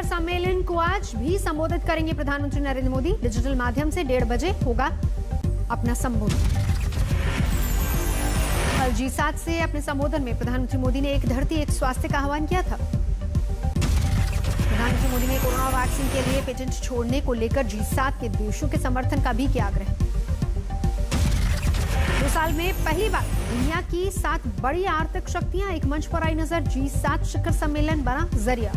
शिखर सम्मेलन को आज भी संबोधित करेंगे प्रधानमंत्री नरेंद्र मोदी। डिजिटल माध्यम से 1:30 बजे होगा अपना संबोधन। कल G7 से अपने संबोधन में प्रधानमंत्री मोदी ने एक धरती एक स्वास्थ्य का आह्वान किया था। प्रधानमंत्री मोदी ने कोरोना वैक्सीन के लिए पेटेंट छोड़ने को लेकर G7 के देशों के समर्थन का भी किया आग्रह। 2 साल में पहली बार दुनिया की 7 बड़ी आर्थिक शक्तियां एक मंच पर आई नजर। G7 शिखर सम्मेलन बना जरिया।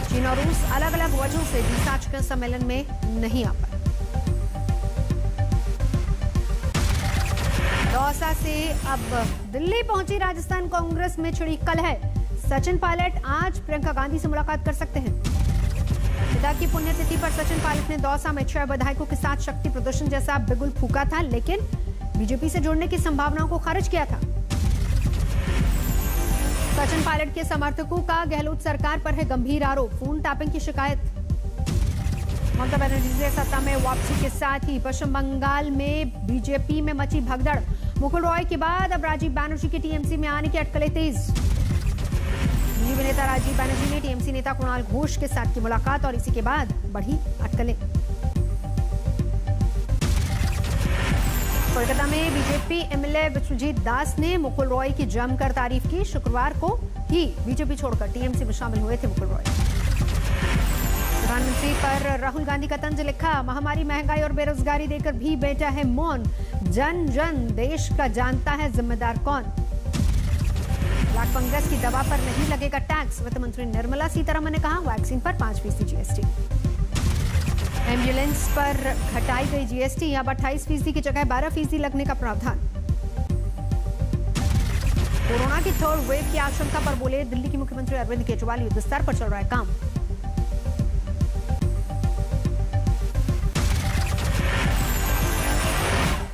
चीन और रूस अलग अलग वजहों से G7 शिखर सम्मेलन में नहीं आ पाए। दौसा से अब दिल्ली पहुंची राजस्थान कांग्रेस में छिड़ी कलह। सचिन पायलट आज प्रियंका गांधी से मुलाकात कर सकते हैं। पिता की पुण्यतिथि पर सचिन पायलट ने दौसा में 6 विधायकों के साथ शक्ति प्रदर्शन जैसा बिगुल फूका था, लेकिन बीजेपी से जुड़ने की संभावनाओं को खारिज किया था। सचिन पायलट के समर्थकों का गहलोत सरकार पर है गंभीर आरोप। फोन टैपिंग की शिकायत। ममता बनर्जी से सत्ता में वापसी के साथ ही पश्चिम बंगाल में बीजेपी में मची भगदड़। मुकुल रॉय के बाद अब राजीव बैनर्जी के टीएमसी में आने की अटकलें तेज। बीजेपी नेता राजीव बैनर्जी ने टीएमसी नेता कुणाल घोष के साथ की मुलाकात और इसी के बाद बढ़ी अटकलें। कोलकाता में बीजेपी एमएलए विश्वजीत दास ने मुकुल रॉय की जमकर तारीफ की। शुक्रवार को ही बीजेपी छोड़कर टीएमसी में शामिल हुए थे मुकुल रॉय। प्रधानमंत्री पर राहुल गांधी का तंज लिखा। महामारी, महंगाई और बेरोजगारी देकर भी बैठा है मौन। जन जन देश का जानता है जिम्मेदार कौन। ब्लैक फंगस की दवा पर नहीं लगेगा टैक्स। वित्त मंत्री निर्मला सीतारमण ने कहा। वैक्सीन पर 5% जीएसटी। एम्बुलेंस पर घटाई गई जीएसटी। अब 28% की जगह 12% लगने का प्रावधान। कोरोना की 3rd वेव की आशंका पर बोले दिल्ली के मुख्यमंत्री अरविंद केजरीवाल। युद्ध स्तर पर चल रहा है काम।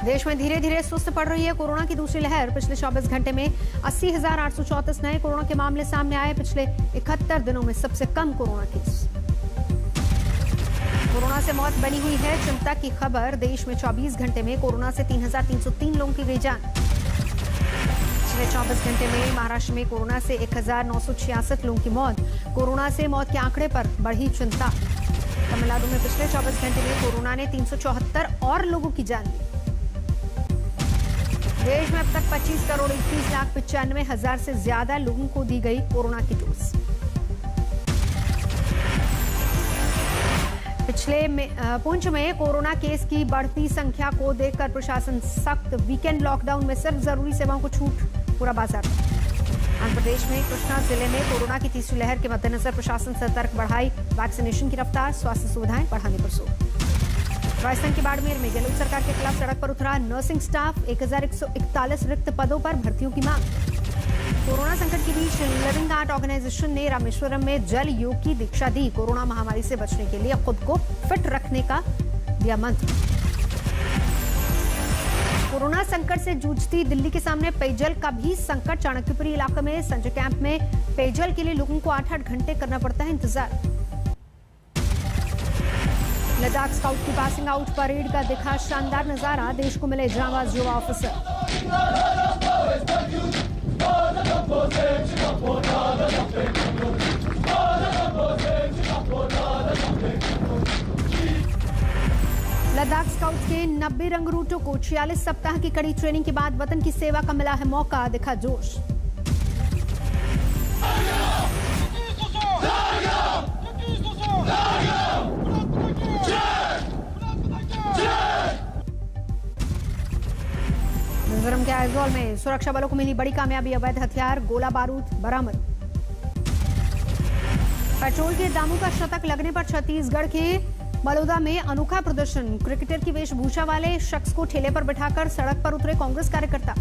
देश में धीरे धीरे सुस्त पड़ रही है कोरोना की दूसरी लहर। पिछले 24 घंटे में 80,834 नए कोरोना के मामले सामने आए। पिछले 71 दिनों में सबसे कम कोरोना केस। कोरोना से मौत बनी हुई है चिंता की खबर। देश में 24 घंटे में कोरोना से 3,303 लोगों की गई जान। पिछले 24 घंटे में महाराष्ट्र में कोरोना से 1,966 लोगों की मौत। कोरोना से मौत के आंकड़े पर बढ़ी चिंता। तमिलनाडु में पिछले 24 घंटे में कोरोना ने 374 और लोगों की जान ली। देश में अब तक 25,31,95,000 से ज्यादा लोगों को दी गई कोरोना की डोज। पिछले पुंछ में कोरोना केस की बढ़ती संख्या को देखकर प्रशासन सख्त। वीकेंड लॉकडाउन में सिर्फ जरूरी सेवाओं को छूट। पूरा बाजार। आंध्र प्रदेश में कृष्णा जिले में कोरोना की तीसरी लहर के मद्देनजर प्रशासन सतर्क बढ़ाई वैक्सीनेशन की रफ्तार। स्वास्थ्य सुविधाएं बढ़ाने पर जोर। राजस्थान के बाड़मेर में गहलोत सरकार के खिलाफ सड़क पर उतरा नर्सिंग स्टाफ। 1,141 रिक्त पदों पर भर्तियों की मांग। कोरोना संकट के बीच लिविंग आर्ट ऑर्गेनाइजेशन ने रामेश्वरम में जल योग की दीक्षा दी। कोरोना महामारी से बचने के लिए खुद को फिट रखने का दिया मंत्र। कोरोना संकट से जूझती दिल्ली के सामने पेयजल का भी संकट। चाणक्यपुरी इलाके में संजय कैंप में पेयजल के लिए लोगों को 8-8 घंटे करना पड़ता है इंतजार। लद्दाख स्काउट की पासिंग आउट परेड का दिखा शानदार नजारा। देश को मिले जांबाज युवा ऑफिसर। लद्दाख स्काउट के 90 रंगरूटों को 46 सप्ताह की कड़ी ट्रेनिंग के बाद वतन की सेवा का मिला है मौका। दिखा जोश। मिजोरम के आइजोल में सुरक्षा बलों को मिली बड़ी कामयाबी। अवैध हथियार गोला बारूद बरामद। पेट्रोल के दामों का शतक लगने पर छत्तीसगढ़ के बलौदा में अनोखा प्रदर्शन। क्रिकेटर की वेशभूषा वाले शख्स को ठेले पर बिठाकर सड़क पर उतरे कांग्रेस कार्यकर्ता।